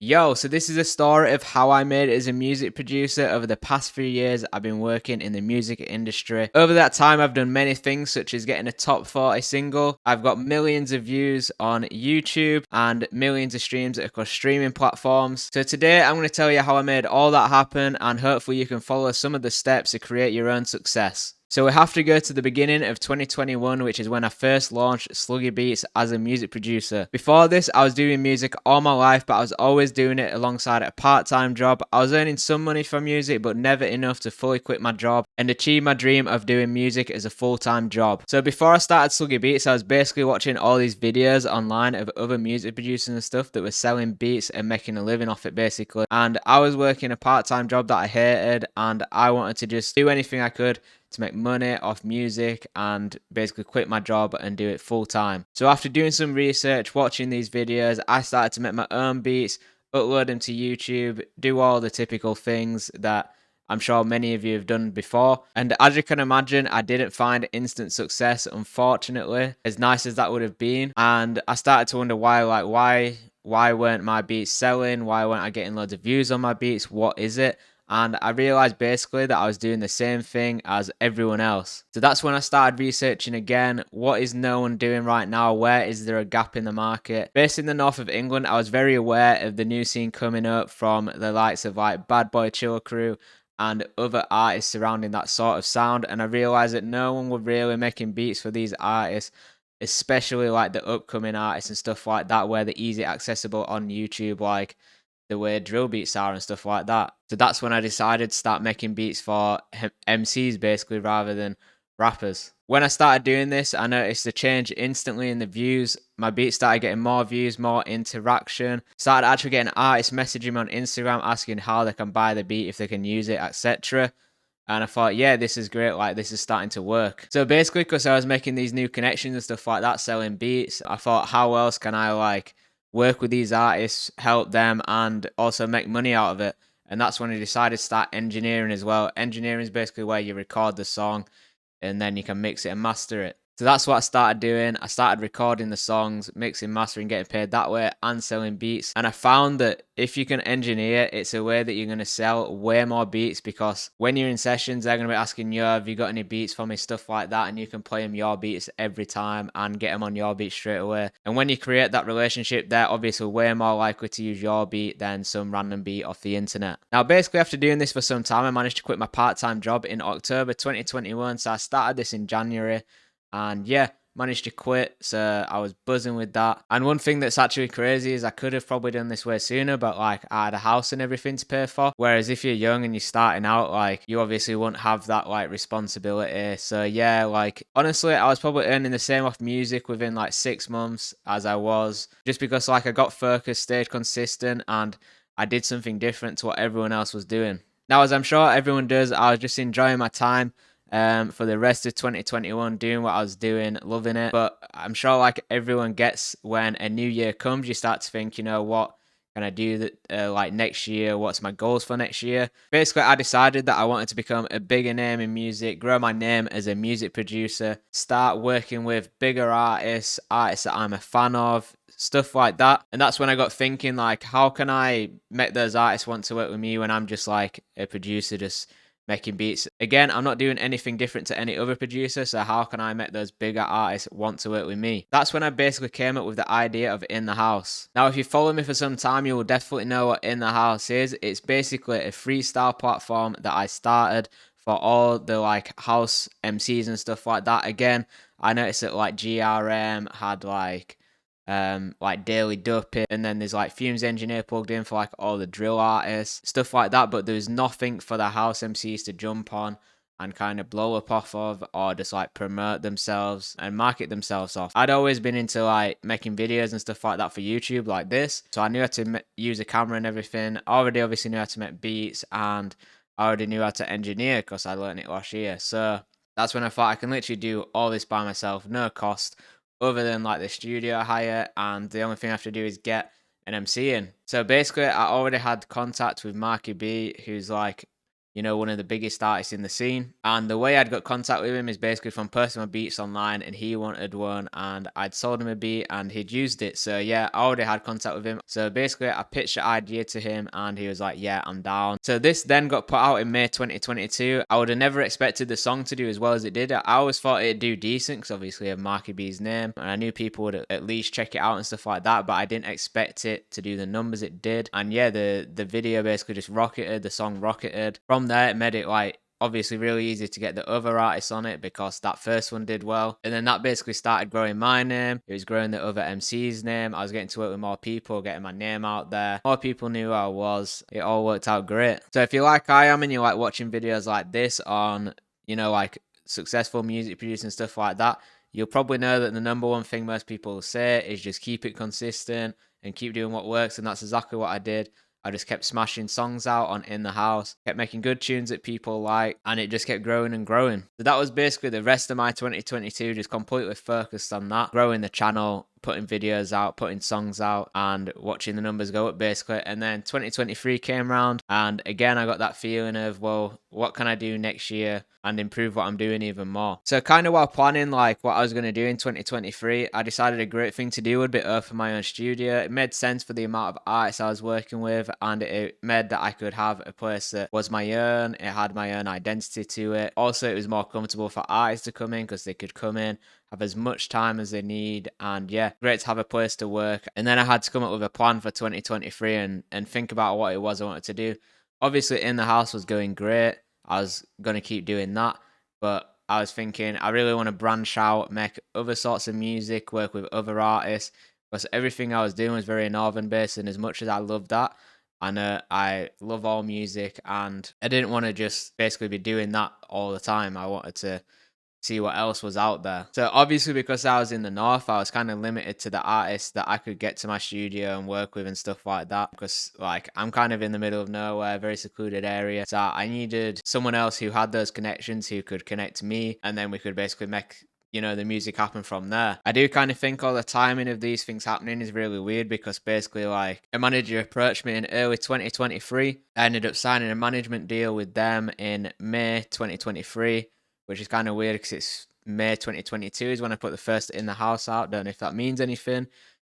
Yo, so this is a story of how I made it as a music producer. Over the past few years, I've been working in the music industry. Over that time, I've done many things, such as getting a top 40 single. I've got millions of views on YouTube and millions of streams across streaming platforms. So today, I'm going to tell you how I made all that happen, and hopefully you can follow some of the steps to create your own success. So we have to go to the beginning of 2021, which is when I first launched Sluggy Beats as a music producer. Before this, I was doing music all my life, but I was always doing it alongside a part-time job. I was earning some money from music, but never enough to fully quit my job and achieve my dream of doing music as a full-time job. So before I started Sluggy Beats, I was basically watching all these videos online of other music producers and stuff that were selling beats and making a living off it basically. And I was working a part-time job that I hated, and I wanted to just do anything I could to make money off music and basically quit my job and do it full time. So after doing some research, watching these videos, I started to make my own beats, upload them to YouTube, do all the typical things that I'm sure many of you have done before. And as you can imagine, I didn't find instant success, unfortunately, as nice as that would have been. And I started to wonder why weren't my beats selling? Why weren't I getting loads of views on my beats? What is it? And I realized basically that I was doing the same thing as everyone else. So that's when I started researching again, what is no one doing right now? Where is there a gap in the market? Based in the north of England, I was very aware of the new scene coming up from the likes of like Bad Boy Chill Crew and other artists surrounding that sort of sound. And I realized that no one was really making beats for these artists, especially like the upcoming artists and stuff like that, where they're easy accessible on YouTube, like the way drill beats are and stuff like that. So that's when I decided to start making beats for MCs basically rather than rappers. When I started doing this, I noticed a change instantly in the views. My beats started getting more views, more interaction. Started actually getting artists messaging me on Instagram asking how they can buy the beat, if they can use it, etc. And I thought, yeah, this is great. Like, this is starting to work. So basically, because I was making these new connections and stuff like that, selling beats, I thought, how else can I like work with these artists, help them, and also make money out of it? And that's when I decided to start engineering as well. Engineering is basically where you record the song and then you can mix it and master it. So that's what I started doing. I started recording the songs, mixing, mastering, getting paid that way, and selling beats. And I found that if you can engineer, it's a way that you're going to sell way more beats, because when you're in sessions, they're going to be asking you, have you got any beats for me, stuff like that, and you can play them your beats every time and get them on your beat straight away. And when you create that relationship, they're obviously way more likely to use your beat than some random beat off the internet. Now, basically, after doing this for some time, I managed to quit my part-time job in October 2021. So I started this in January. And yeah, managed to quit. So I was buzzing with that. And one thing that's actually crazy is I could have probably done this way sooner, but like I had a house and everything to pay for. Whereas if you're young and you're starting out, like you obviously won't have that like responsibility. So yeah, like honestly, I was probably earning the same off music within like 6 months as I was, just because like I got focused, stayed consistent, and I did something different to what everyone else was doing. Now, as I'm sure everyone does, I was just enjoying my time for the rest of 2021, doing what I was doing, loving it. But I'm sure like everyone gets, when a new year comes, you start to think, you know, what can I do that like next year? What's my goals for next year? Basically, I decided that I wanted to become a bigger name in music, grow my name as a music producer, start working with bigger artists, artists that I'm a fan of, stuff like that. And that's when I got thinking, like, how can I make those artists want to work with me when I'm just like a producer, just making beats? Again, I'm not doing anything different to any other producer, so how can I make those bigger artists want to work with me? That's when I basically came up with the idea of In The House. Now, if you follow me for some time, you will definitely know what In The House is. It's basically a freestyle platform that I started for all the like house MCs and stuff like that. Again, I noticed that like GRM had like Daily Duppy, and then there's like Fumes Engineer plugged in for like all the drill artists, stuff like that, but there's nothing for the house MCs to jump on and kind of blow up off of, or just like promote themselves and market themselves off. I'd always been into like making videos and stuff like that for YouTube like this, so I knew how to use a camera and everything. I already obviously knew how to make beats, and I already knew how to engineer because I learned it last year. So that's when I thought I can literally do all this by myself, no cost, other than like the studio hire, and the only thing I have to do is get an MC in. So basically, I already had contact with Marky B, who's like, you know, one of the biggest artists in the scene. And the way I'd got contact with him is basically from posting my beats online, and he wanted one, and I'd sold him a beat and he'd used it. So yeah, I already had contact with him. So basically I pitched the idea to him and he was like, yeah, I'm down. So this then got put out in May 2022. I would have never expected the song to do as well as it did. I always thought it'd do decent because obviously of Marky B's name, and I knew people would at least check it out and stuff like that, but I didn't expect it to do the numbers it did. And yeah, the video basically just rocketed, the song rocketed. From there, it made it like obviously really easy to get the other artists on it because that first one did well. And then that basically started growing my name. It was growing the other MC's name. I was getting to work with more people, getting my name out there. More people knew who I was. It all worked out great. So if you're like I am and you like watching videos like this on, you know, like successful music producing and stuff like that, you'll probably know that the number one thing most people say is just keep it consistent and keep doing what works. And that's exactly what I did. I just kept smashing songs out on In the House, kept making good tunes that people like, and it just kept growing and growing. So that was basically the rest of my 2022, just completely focused on that, growing the channel, putting videos out, putting songs out, and watching the numbers go up basically. And then 2023 came around, and again I got that feeling of, well, what can I do next year and improve what I'm doing even more? So kind of while planning like what I was going to do in 2023, I decided a great thing to do would be open my own studio. It made sense for the amount of artists I was working with, and it made that I could have a place that was my own. It had my own identity to it. Also, it was more comfortable for artists to come in because they could come in, have as much time as they need, and yeah, great to have a place to work. And then I had to come up with a plan for 2023 and think about what it was I wanted to do. Obviously, In the House was going great. I was going to keep doing that, but I was thinking I really want to branch out, make other sorts of music, work with other artists, because everything I was doing was very northern based, and as much as I loved that, and I love all music, and I didn't want to just basically be doing that all the time. I wanted to see what else was out there. So obviously because I was in the north, I was kind of limited to the artists that I could get to my studio and work with and stuff like that, because like I'm kind of in the middle of nowhere, very secluded area. So I needed someone else who had those connections, who could connect to me, and then we could basically make, you know, the music happen from there. I do kind of think all the timing of these things happening is really weird, because basically like a manager approached me in early 2023. I ended up signing a management deal with them in May 2023, which is kind of weird because it's May 2022 is when I put the first In the House out. Don't know if that means anything,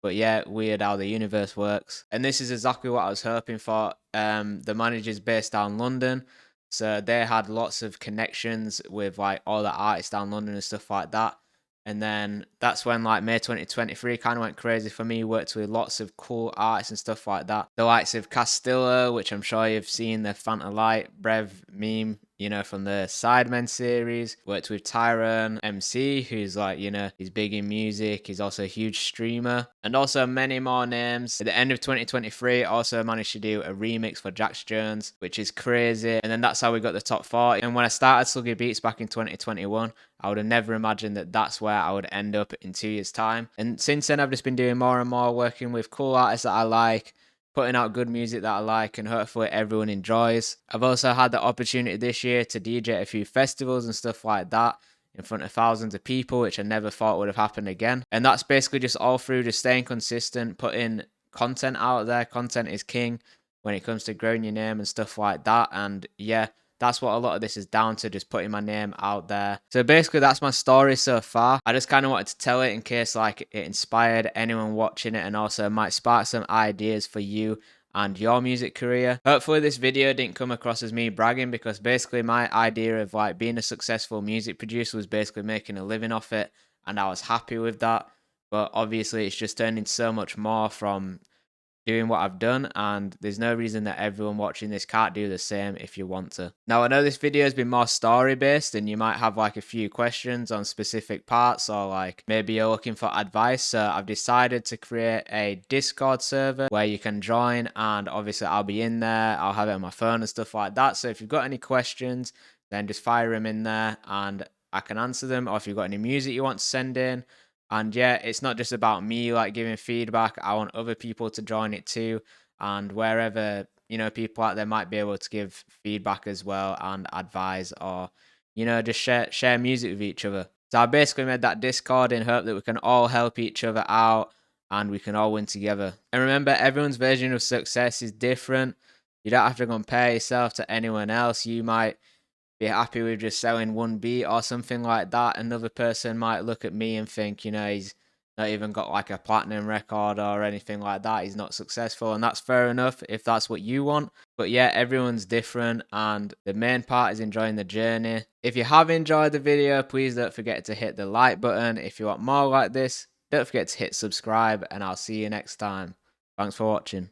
but yeah, weird how the universe works. And this is exactly what I was hoping for. The manager's based down London, so they had lots of connections with like all the artists down London and stuff like that. And then that's when like May 2023 kind of went crazy for me. Worked with lots of cool artists and stuff like that. The likes of Castillo, which I'm sure you've seen, the Fanta Light, Brev Meme, you know, from the Sidemen series. Worked with Tyrone MC, who's like, you know, he's big in music. He's also a huge streamer. And also many more names. At the end of 2023, I also managed to do a remix for Jax Jones, which is crazy. And then that's how we got the top 40. And when I started Sluggy Beats back in 2021, I would have never imagined that that's where I would end up in 2 years' time. And since then, I've just been doing more and more, working with cool artists that I like, putting out good music that I like, and hopefully everyone enjoys. I've also had the opportunity this year to DJ at a few festivals and stuff like that in front of thousands of people, which I never thought would have happened again. And that's basically just all through just staying consistent, putting content out there. Content is king when it comes to growing your name and stuff like that. And yeah, that's what a lot of this is down to, just putting my name out there. So basically that's my story so far. I just kind of wanted to tell it in case like it inspired anyone watching it, and also might spark some ideas for you and your music career. Hopefully this video didn't come across as me bragging, because basically my idea of like being a successful music producer was basically making a living off it, and I was happy with that. But obviously it's just turned into so much more from doing what I've done, and there's no reason that everyone watching this can't do the same if you want to. Now, I know this video has been more story based, and you might have like a few questions on specific parts, or like maybe you're looking for advice. So I've decided to create a Discord server where you can join, and obviously I'll be in there. I'll have it on my phone and stuff like that. So if you've got any questions, then just fire them in there and I can answer them. Or if you've got any music you want to send in, and yeah, it's not just about me like giving feedback. I want other people to join it too. And wherever, you know, people out there might be able to give feedback as well and advise, or, you know, just share music with each other. So I basically made that Discord in hope that we can all help each other out and we can all win together. And remember, everyone's version of success is different. You don't have to compare yourself to anyone else. You might be happy with just selling one beat or something like that. Another person might look at me and think, he's not even got like a platinum record or anything like that. He's not successful, and that's fair enough if that's what you want. But yeah, everyone's different, and the main part is enjoying the journey. If you have enjoyed the video, please don't forget to hit the like button. If you want more like this, don't forget to hit subscribe, and I'll see you next time. Thanks for watching.